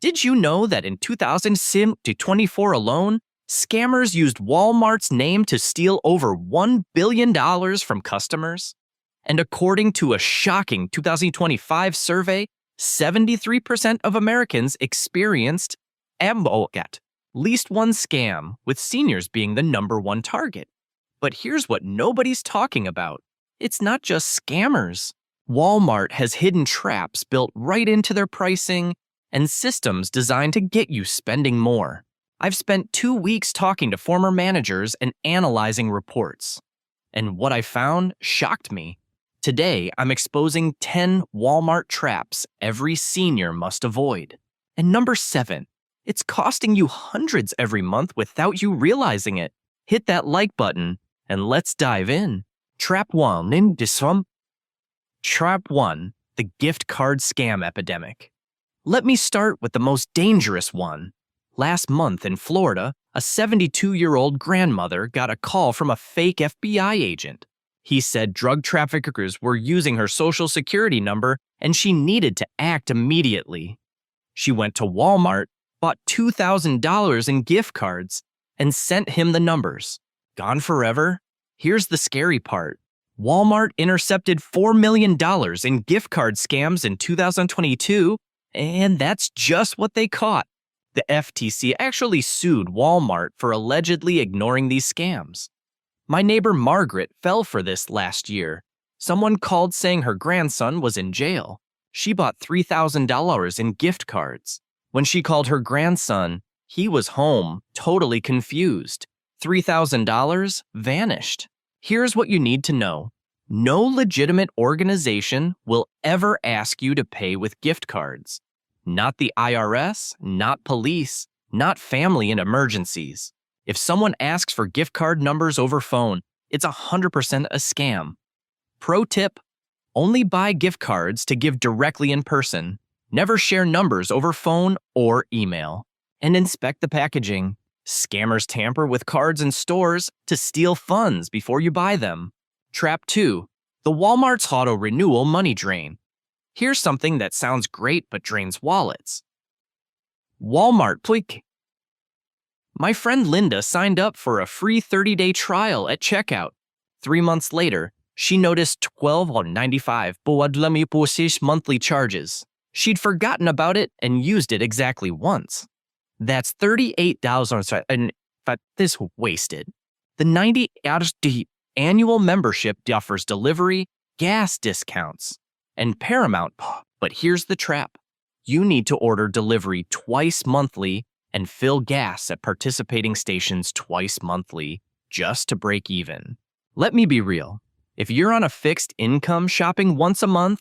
Did you know that in 2024 alone, scammers used Walmart's name to steal over $1 billion from customers? And according to a shocking 2025 survey, 73% of Americans experienced at least one scam, with seniors being the number one target. But here's what nobody's talking about. It's not just scammers. Walmart has hidden traps built right into their pricing and systems designed to get you spending more. I've spent 2 weeks talking to former managers and analyzing reports. And what I found shocked me. Today, I'm exposing 10 Walmart traps every senior must avoid. And number 7, it's costing you hundreds every month without you realizing it. Hit that like button and let's dive in. Trap 1, Trap 1, the gift card scam epidemic. Let me start with the most dangerous one. Last month in Florida, a 72-year-old grandmother got a call from a fake FBI agent. He said drug traffickers were using her social security number and she needed to act immediately. She went to Walmart, bought $2,000 in gift cards, and sent him the numbers. Gone forever? Here's the scary part. Walmart intercepted $4 million in gift card scams in 2022, and that's just what they caught. The FTC actually sued Walmart for allegedly ignoring these scams. My neighbor Margaret fell for this last year. Someone called saying her grandson was in jail. She bought $3,000 in gift cards. When she called her grandson, he was home, totally confused. $3,000 vanished. Here's what you need to know. No legitimate organization will ever ask you to pay with gift cards. Not the IRS, not police, not family in emergencies. If someone asks for gift card numbers over phone, it's 100% a scam. Pro tip, only buy gift cards to give directly in person. Never share numbers over phone or email. And inspect the packaging. Scammers tamper with cards in stores to steal funds before you buy them. Trap 2, the Walmart's auto renewal money drain. Here's something that sounds great but drains wallets. Walmart Pleek. My friend Linda signed up for a free 30-day trial at checkout. 3 months later, she noticed $12.95 monthly charges. She'd forgotten about it and used it exactly once. That's $38 and this wasted. The $90 annual membership offers delivery, gas discounts, and Paramount. But here's the trap. You need to order delivery twice monthly and fill gas at participating stations twice monthly just to break even. Let me be real. If you're on a fixed income shopping once a month,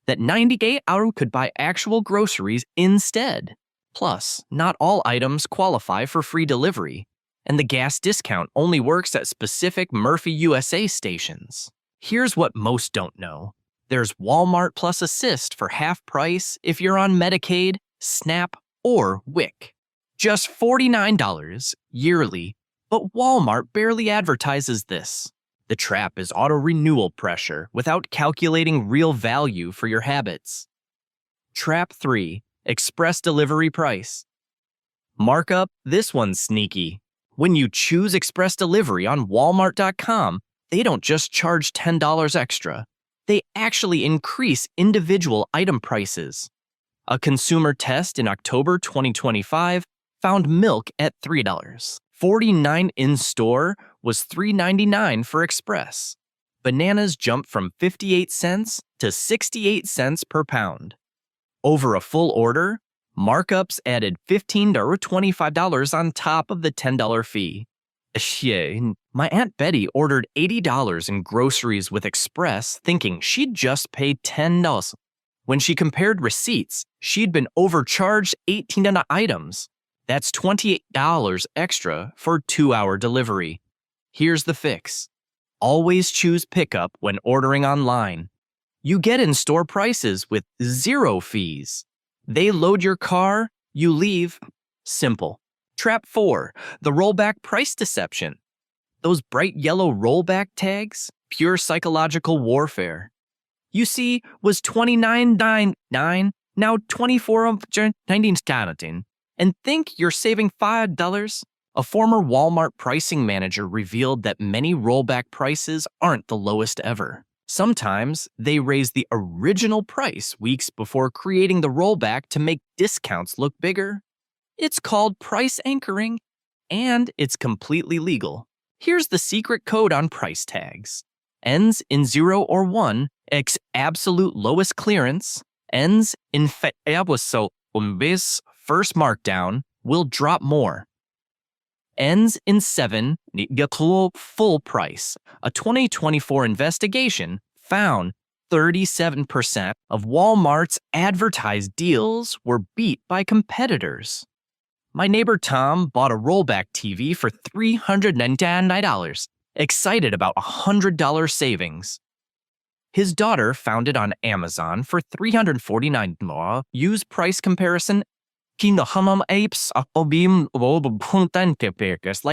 that $98 could buy actual groceries instead. Plus, not all items qualify for free delivery, and the gas discount only works at specific Murphy USA stations. Here's what most don't know. There's Walmart Plus Assist for half price if you're on Medicaid, SNAP, or WIC. Just $49 yearly, but Walmart barely advertises this. The trap is auto-renewal pressure without calculating real value for your habits. Trap 3. Express delivery price. Markup, this one's sneaky. When you choose express delivery on Walmart.com, they don't just charge $10 extra. They actually increase individual item prices. A consumer test in October 2025 found milk at $3.49 in-store was $3.99 for express. Bananas jumped from 58 cents to 68 cents per pound. Over a full order, markups added $15 or $25 on top of the $10 fee. My Aunt Betty ordered $80 in groceries with Express thinking she'd just pay $10. When she compared receipts, she'd been overcharged 18 items. That's $28 extra for 2-hour delivery. Here's the fix. Always choose pickup when ordering online. You get in-store prices with 0 fees. They load your car, you leave. Simple. Trap 4, the rollback price deception. Those bright yellow rollback tags, pure psychological warfare. You see, was $29.99 now 24.19 Canadian, and think you're saving $5. A former Walmart pricing manager revealed that many rollback prices aren't the lowest ever. Sometimes they raise the original price weeks before creating the rollback to make discounts look bigger. It's called price anchoring, and it's completely legal. Here's the secret code on price tags. Ends in 0 or 1, absolute lowest clearance, ends in so this first markdown will drop more. Ends in 7, full price. A 2024 investigation found 37% of Walmart's advertised deals were beat by competitors. My neighbor Tom bought a rollback TV for $399, excited about $100 savings. His daughter found it on Amazon for $349. Use price comparison. Apes like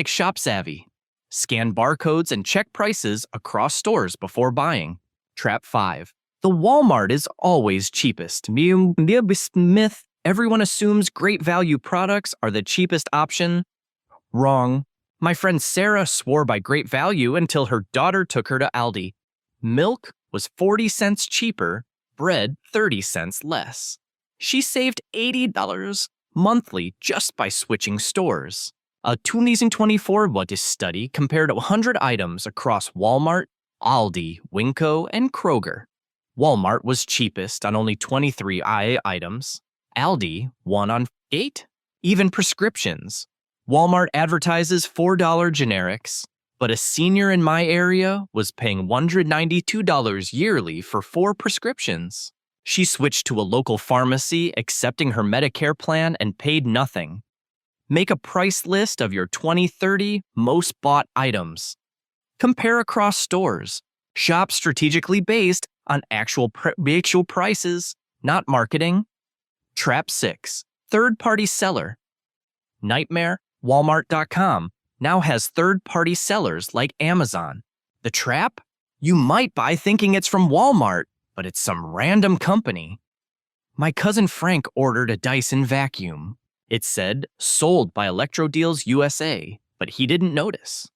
ShopSavvy. Scan barcodes and check prices across stores before buying. Trap 5. The Walmart is always cheapest. Myth. Everyone assumes great value products are the cheapest option. Wrong. My friend Sarah swore by great value until her daughter took her to Aldi. Milk was 40 cents cheaper, bread 30 cents less. She saved $80 monthly just by switching stores. A 2024 study compared 100 items across Walmart, Aldi, Winco, and Kroger. Walmart was cheapest on only 23 items. Aldi won on 8. Even prescriptions. Walmart advertises $4 generics, but a senior in my area was paying $192 yearly for 4 prescriptions. She switched to a local pharmacy, accepting her Medicare plan, and paid nothing. Make a price list of your 2030 most bought items. Compare across stores. Shop strategically based on actual prices, not marketing. Trap 6. Third-party seller. Nightmare. Walmart.com now has third-party sellers like Amazon. The trap? You might buy thinking it's from Walmart, but it's some random company. My cousin Frank ordered a Dyson vacuum. It said, sold by Electrodeals USA, but he didn't notice.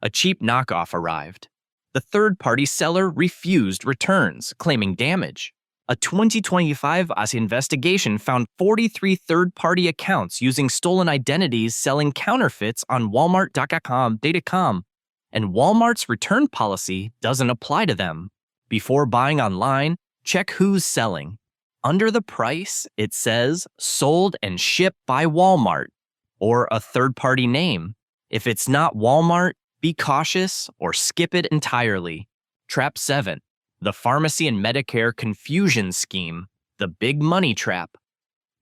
A cheap knockoff arrived. The third-party seller refused returns, claiming damage. A 2025 investigation found 43 third-party accounts using stolen identities selling counterfeits on Walmart.com, and Walmart's return policy doesn't apply to them. Before buying online, check who's selling. Under the price, it says sold and shipped by Walmart, or a third-party name. If it's not Walmart, be cautious or skip it entirely. Trap 7. The pharmacy and Medicare confusion scheme, the big money trap.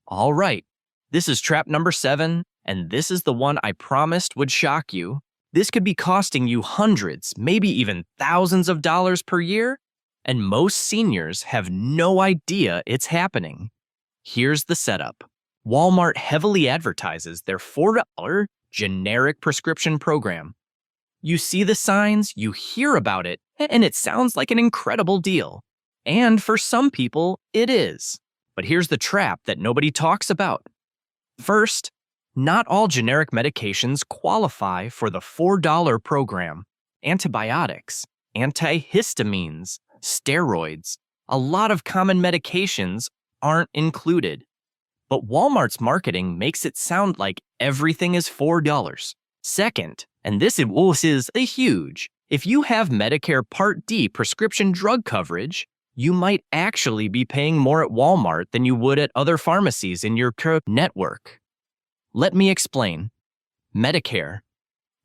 All right, this is trap number 7, and this is the one I promised would shock you. This could be costing you hundreds, maybe even thousands of dollars per year, and most seniors have no idea it's happening. Here's the setup. Walmart heavily advertises their $4 generic prescription program. You see the signs, you hear about it, and it sounds like an incredible deal. And for some people, it is. But here's the trap that nobody talks about. First, not all generic medications qualify for the $4 program. Antibiotics, antihistamines, steroids, a lot of common medications aren't included. But Walmart's marketing makes it sound like everything is $4. Second, and this is huge, if you have Medicare Part D prescription drug coverage, you might actually be paying more at Walmart than you would at other pharmacies in your network. Let me explain. Medicare.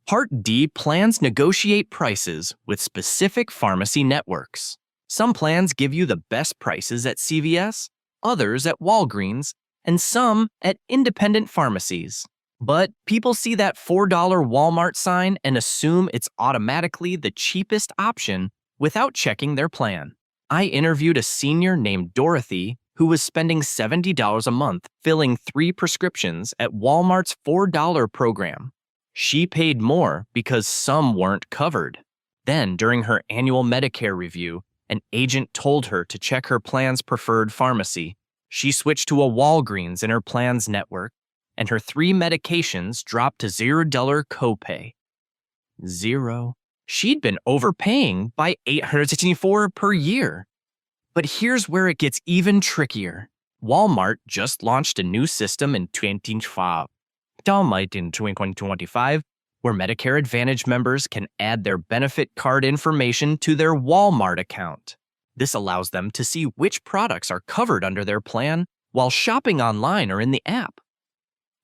Part D plans negotiate prices with specific pharmacy networks. Some plans give you the best prices at CVS, others at Walgreens, and some at independent pharmacies. But people see that $4 Walmart sign and assume it's automatically the cheapest option without checking their plan. I interviewed a senior named Dorothy who was spending $70 a month filling 3 prescriptions at Walmart's $4 program. She paid more because some weren't covered. Then, during her annual Medicare review, an agent told her to check her plan's preferred pharmacy. She switched to a Walgreens in her plan's network, and her 3 medications dropped to $0 copay. 0. She'd been overpaying by $864 per year. But here's where it gets even trickier. Walmart just launched a new system in 2025, where Medicare Advantage members can add their benefit card information to their Walmart account. This allows them to see which products are covered under their plan while shopping online or in the app.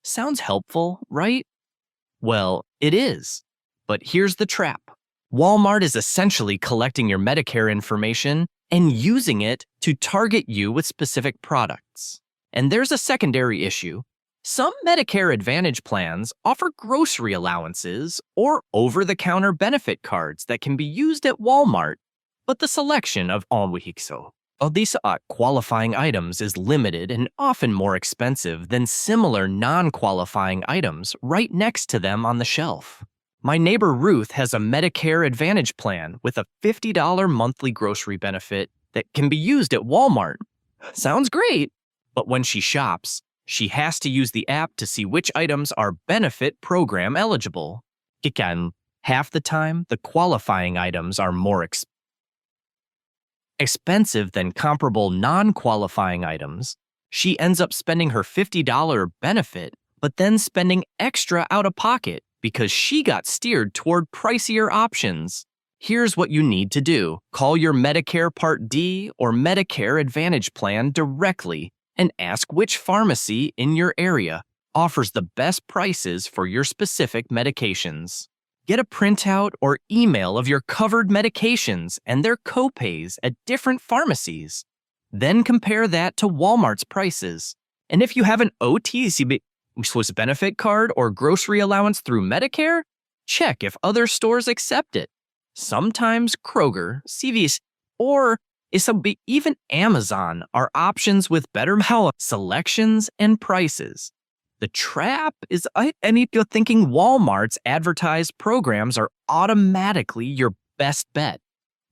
Sounds helpful, right? Well, it is. But here's the trap. Walmart is essentially collecting your Medicare information and using it to target you with specific products. And there's a secondary issue. Some Medicare Advantage plans offer grocery allowances or over-the-counter benefit cards that can be used at Walmart, but the selection of these qualifying items is limited and often more expensive than similar non-qualifying items right next to them on the shelf. My neighbor Ruth has a Medicare Advantage plan with a $50 monthly grocery benefit that can be used at Walmart. Sounds great, but when she shops, she has to use the app to see which items are benefit program eligible. Half the time, the qualifying items are more expensive than comparable non-qualifying items. She ends up spending her $50 benefit, but then spending extra out of pocket because she got steered toward pricier options. Here's what you need to do. Call your Medicare Part D or Medicare Advantage plan directly and ask which pharmacy in your area offers the best prices for your specific medications. Get a printout or email of your covered medications and their copays at different pharmacies. Then compare that to Walmart's prices. And if you have an OTC benefit card or grocery allowance through Medicare, check if other stores accept it. Sometimes Kroger, CVS, or even Amazon are options with better selections and prices. The trap is you're thinking Walmart's advertised programs are automatically your best bet.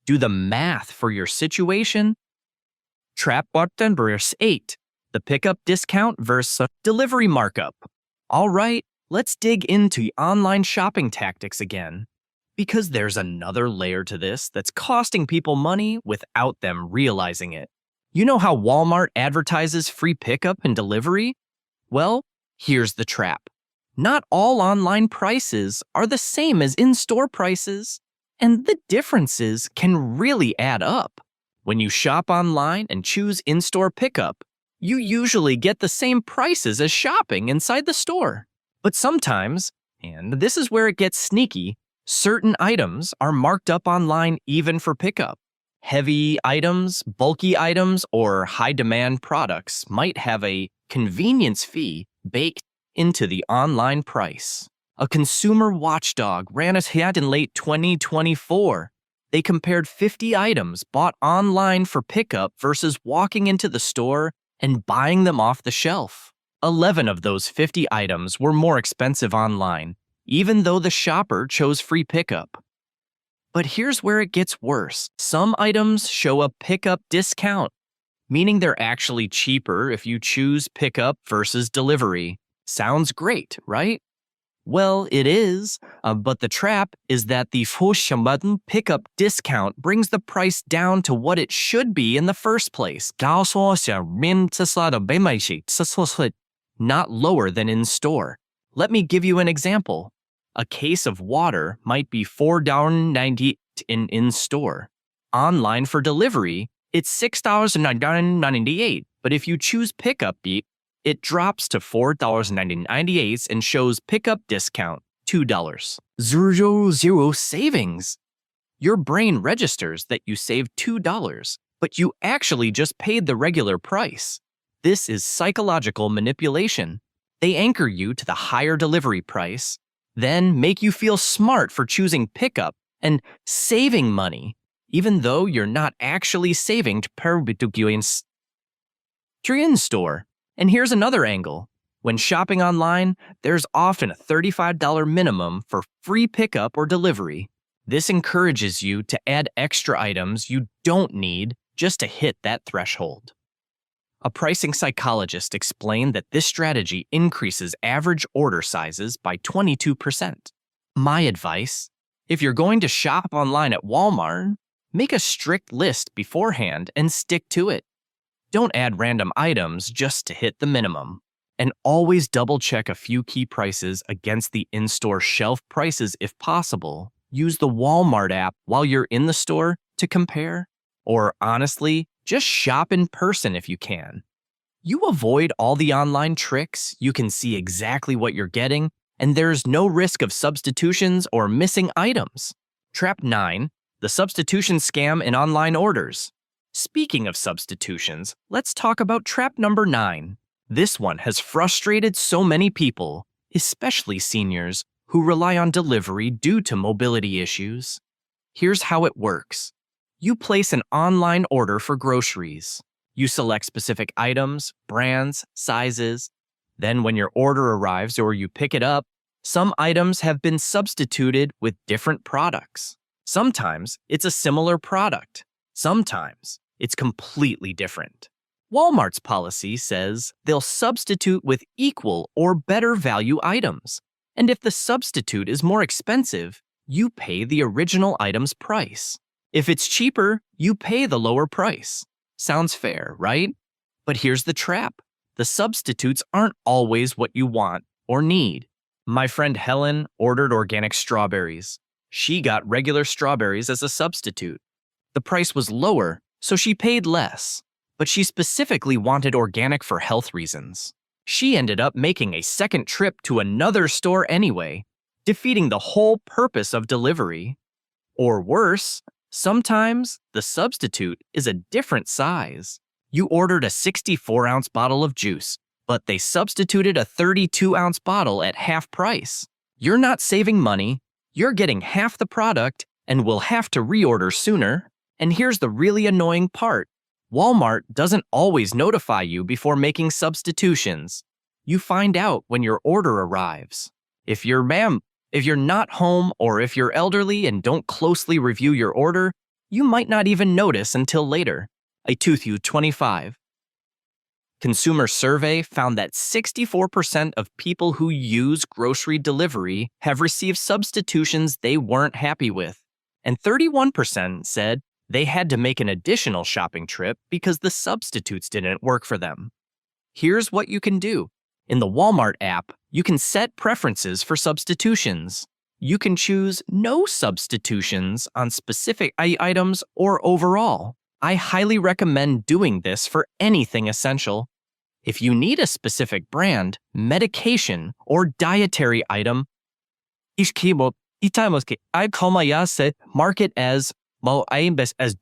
Do the math for your situation. Trap button verse 8. The pickup discount versus delivery markup. All right, let's dig into online shopping tactics again. Because there's another layer to this that's costing people money without them realizing it. You know how Walmart advertises free pickup and delivery? Well, here's the trap. Not all online prices are the same as in-store prices, and the differences can really add up. When you shop online and choose in-store pickup, you usually get the same prices as shopping inside the store. But sometimes, and this is where it gets sneaky, certain items are marked up online even for pickup. Heavy items, bulky items, or high-demand products might have a convenience fee baked into the online price. A consumer watchdog ran a ad in late 2024. They compared 50 items bought online for pickup versus walking into the store and buying them off the shelf. 11 of those 50 items were more expensive online, even though the shopper chose free pickup. But here's where it gets worse. Some items show a pickup discount, meaning they're actually cheaper if you choose pickup versus delivery. Sounds great, right? Well, it is, but the trap is that the pickup discount brings the price down to what it should be in the first place. Not lower than in store. Let me give you an example. A case of water might be $4.98 in store. Online for delivery, it's $6.98, but if you choose pickup, it drops to $4.98 and shows pickup discount, $2. Zero savings. Your brain registers that you saved $2, but you actually just paid the regular price. This is psychological manipulation. They anchor you to the higher delivery price, then make you feel smart for choosing pickup and saving money, even though you're not actually saving per in-store. And here's another angle. When shopping online, there's often a $35 minimum for free pickup or delivery. This encourages you to add extra items you don't need just to hit that threshold. A pricing psychologist explained that this strategy increases average order sizes by 22%. My advice: if you're going to shop online at Walmart, make a strict list beforehand and stick to it. Don't add random items just to hit the minimum. And always double-check a few key prices against the in-store shelf prices if possible. Use the Walmart app while you're in the store to compare. Or honestly, just shop in person if you can. You avoid all the online tricks, you can see exactly what you're getting, and there's no risk of substitutions or missing items. Trap 9. The substitution scam in online orders. Speaking of substitutions, let's talk about trap number 9. This one has frustrated so many people, especially seniors, who rely on delivery due to mobility issues. Here's how it works. You place an online order for groceries. You select specific items, brands, sizes. Then when your order arrives or you pick it up, some items have been substituted with different products. Sometimes it's a similar product. Sometimes it's completely different. Walmart's policy says they'll substitute with equal or better value items. And if the substitute is more expensive, you pay the original item's price. If it's cheaper, you pay the lower price. Sounds fair, right? But here's the trap. The substitutes aren't always what you want or need. My friend Helen ordered organic strawberries. She got regular strawberries as a substitute. The price was lower, so she paid less. But she specifically wanted organic for health reasons. She ended up making a second trip to another store anyway, defeating the whole purpose of delivery. Or worse, sometimes the substitute is a different size. You ordered a 64-ounce bottle of juice, but they substituted a 32-ounce bottle at half price. You're not saving money, you're getting half the product, and will have to reorder sooner. And here's the really annoying part. Walmart doesn't always notify you before making substitutions. You find out when your order arrives. If you're not home or if you're elderly and don't closely review your order, you might not even notice until later. A 25. Consumer survey found that 64% of people who use grocery delivery have received substitutions they weren't happy with, and 31% said they had to make an additional shopping trip because the substitutes didn't work for them. Here's what you can do. In the Walmart app, you can set preferences for substitutions. You can choose no substitutions on specific items or overall. I highly recommend doing this for anything essential. If you need a specific brand, medication, or dietary item, mark it as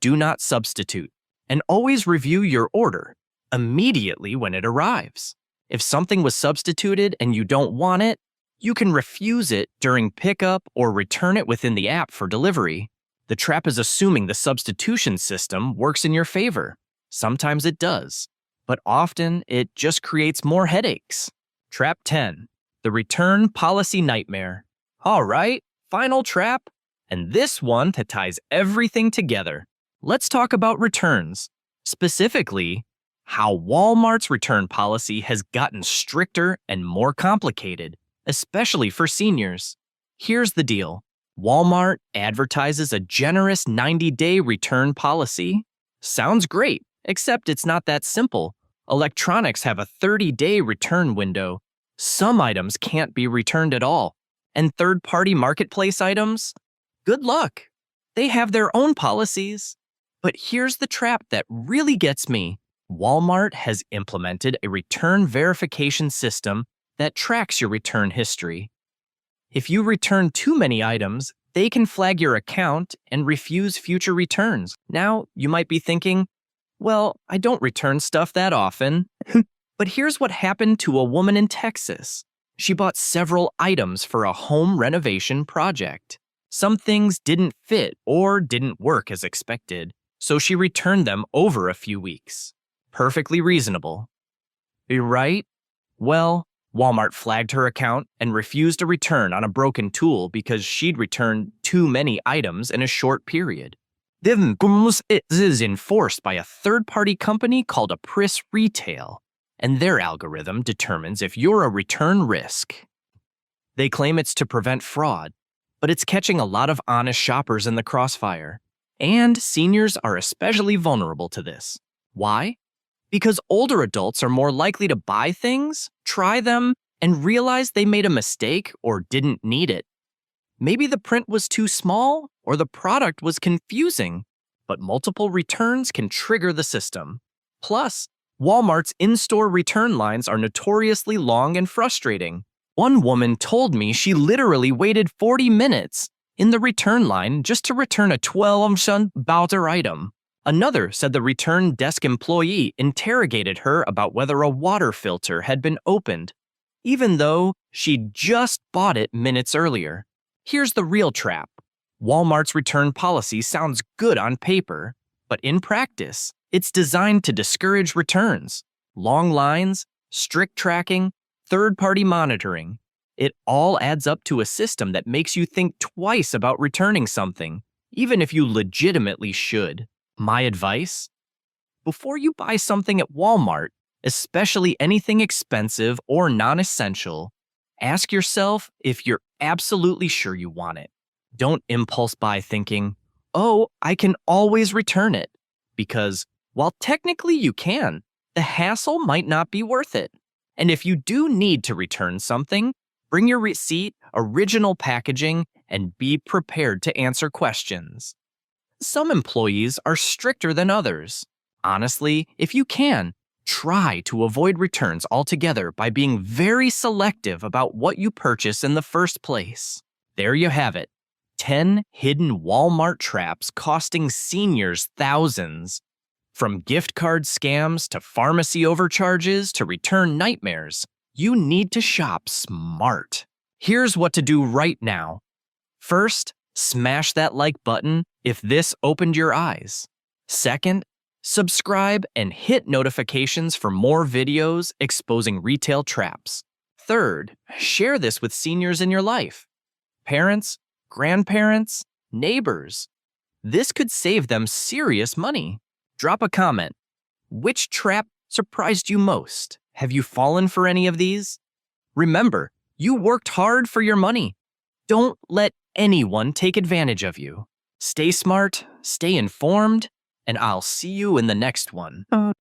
do not substitute, and always review your order immediately when it arrives. If something was substituted and you don't want it, you can refuse it during pickup or return it within the app for delivery. The trap is assuming the substitution system works in your favor. Sometimes it does, but often it just creates more headaches. Trap 10. The return policy nightmare. All right, final trap. And this one that ties everything together. Let's talk about returns. Specifically, how Walmart's return policy has gotten stricter and more complicated, especially for seniors. Here's the deal. Walmart advertises a generous 90-day return policy. Sounds great, except it's not that simple. Electronics have a 30-day return window. Some items can't be returned at all. And third-party marketplace items? Good luck. They have their own policies. But here's the trap that really gets me. Walmart has implemented a return verification system that tracks your return history. If you return too many items, they can flag your account and refuse future returns. Now, you might be thinking, well, I don't return stuff that often. But here's what happened to a woman in Texas. She bought several items for a home renovation project. Some things didn't fit or didn't work as expected, so she returned them over a few weeks. Perfectly reasonable. Right? Well, Walmart flagged her account and refused a return on a broken tool because she'd returned too many items in a short period. It is enforced by a third-party company called a Pew Retail, and their algorithm determines if you're a return risk. They claim it's to prevent fraud, but it's catching a lot of honest shoppers in the crossfire. And seniors are especially vulnerable to this. Why? Because older adults are more likely to buy things, try them, and realize they made a mistake or didn't need it. Maybe the print was too small or the product was confusing, but multiple returns can trigger the system. Plus, Walmart's in-store return lines are notoriously long and frustrating. One woman told me she literally waited 40 minutes in the return line just to return a 12-cent item. Another said the return desk employee interrogated her about whether a water filter had been opened, even though she'd just bought it minutes earlier. Here's the real trap. Walmart's return policy sounds good on paper, but in practice, it's designed to discourage returns. Long lines, strict tracking, third-party monitoring. It all adds up to a system that makes you think twice about returning something, even if you legitimately should. My advice? Before you buy something at Walmart, especially anything expensive or non-essential, ask yourself if you're absolutely sure you want it. Don't impulse buy thinking, oh, I can always return it. Because while technically you can, the hassle might not be worth it. And if you do need to return something, bring your receipt, original packaging, and be prepared to answer questions. Some employees are stricter than others. Honestly, if you can, try to avoid returns altogether by being very selective about what you purchase in the first place. There you have it. 10 hidden Walmart traps costing seniors thousands. From gift card scams to pharmacy overcharges to return nightmares, you need to shop smart. Here's what to do right now. First, smash that like button if this opened your eyes. Second, subscribe and hit notifications for more videos exposing retail traps. Third, share this with seniors in your life. Parents, grandparents, neighbors. This could save them serious money. Drop a comment. Which trap surprised you most? Have you fallen for any of these? Remember, you worked hard for your money. Don't let anyone take advantage of you. Stay smart, stay informed, and I'll see you in the next one.